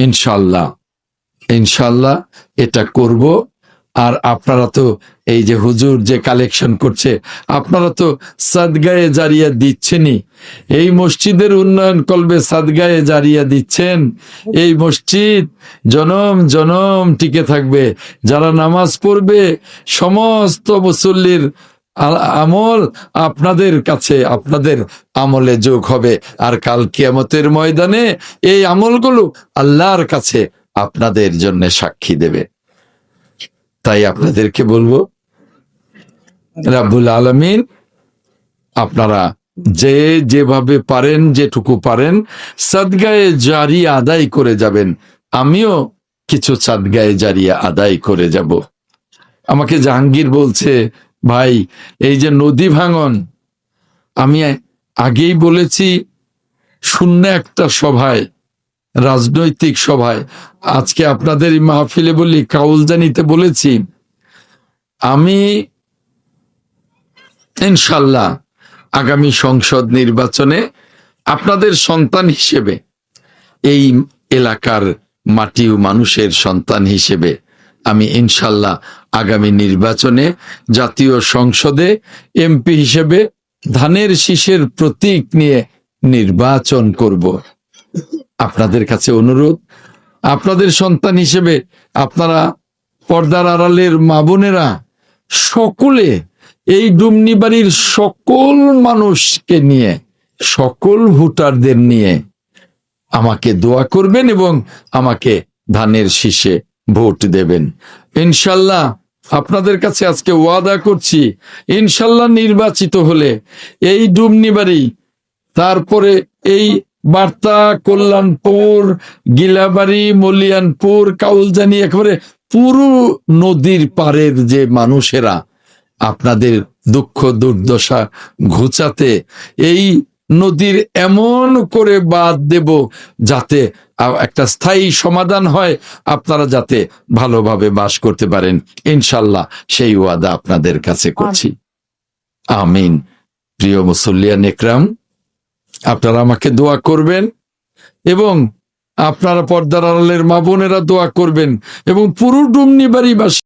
ইনশাল্লাহ ইনশাল্লাহ এটা করব। আর আপনারা তো এই যে হুজুর যে কালেকশন করছে, আপনারা তো সাদগায়ে জারিয়া দিচ্ছেনই। এই মসজিদের উন্নয়ন কল্পে সাদগায়ে জারিয়া দিচ্ছেন। এই মসজিদ জনম জনম টিকে থাকবে। যারা নামাজ পড়বে সমস্ত মুসল্লির আমল আপনাদের কাছে, আপনাদের আমলে যোগ হবে। আর কাল কিয়ামতের ময়দানে এই আমলগুলো আল্লাহর কাছে আপনাদের জন্য সাক্ষী দেবে। তাই আপনাদেরকে বলবো, রাব্বুল আলামিন আপনারা যে যেভাবে পারেন, যেটুকু পারেন সাদগায়ে জারিয়া আদায় করে যাবেন। আমিও কিছু সাদগায়ে জারিয়া আদায় করে যাব। আমাকে জাহাঙ্গীর বলছে, ভাই এই যে নদী ভাঙন, আমি আগেই বলেছি শূন্য একটা সভায়, রাজনৈতিক সভায়, আজকে আপনাদের মাহফিলে বলি, কাউলজানিতে বলেছি, আমি ইনশাল্লাহ আগামী সংসদ নির্বাচনে আপনাদের সন্তান হিসেবে, এই এলাকার মাটি ও মানুষের সন্তান হিসেবে আমি ইনশাল্লাহ আগামী নির্বাচনে জাতীয় সংসদে এমপি হিসেবে ধানের শীষের প্রতীক নিয়ে নির্বাচন করব। আপনাদের কাছে অনুরোধ, আপনাদের সন্তান হিসেবে আপনারা পর্দার আড়ালের মা বোনেরা সকলে এই ডুমনিবাড়ির সকল মানুষকে নিয়ে, সকল ভোটারদের নিয়ে আমাকে দোয়া করবেন এবং আমাকে ধানের শীষে ভোট দেবেন। ইনশাল্লাহ আপনাদের কাছে আজকে ওয়াদা করছি, ইনশাল্লাহ নির্বাচিত হলে এই ডুমনিবাড়ি, তারপরে এই বার্তা, কল্যাণপুর, গিলাবাড়ি, মলিয়ানপুর, কাউলজানি, একেবারে পুরো নদীর পারের যে মানুষেরা আপনাদের দুঃখ দুর্দশা ঘুচাতে এই নদীর এমন করে বাঁধ দেব যাতে একটা স্থায়ী সমাধান হয়, আপনারা যাতে ভালোভাবে বাস করতে পারেন। ইনশাল্লাহ সেই ওয়াদা আপনাদের কাছে করছি। আমিন। প্রিয় মুসল্লিয়ান ইকরাম, আপনারা আমাকে দোয়া করবেন এবং আপনারা পর্দার আড়ালের মা বোনেরা দোয়া করবেন এবং পুরো ডুমনিবাড়িবাসী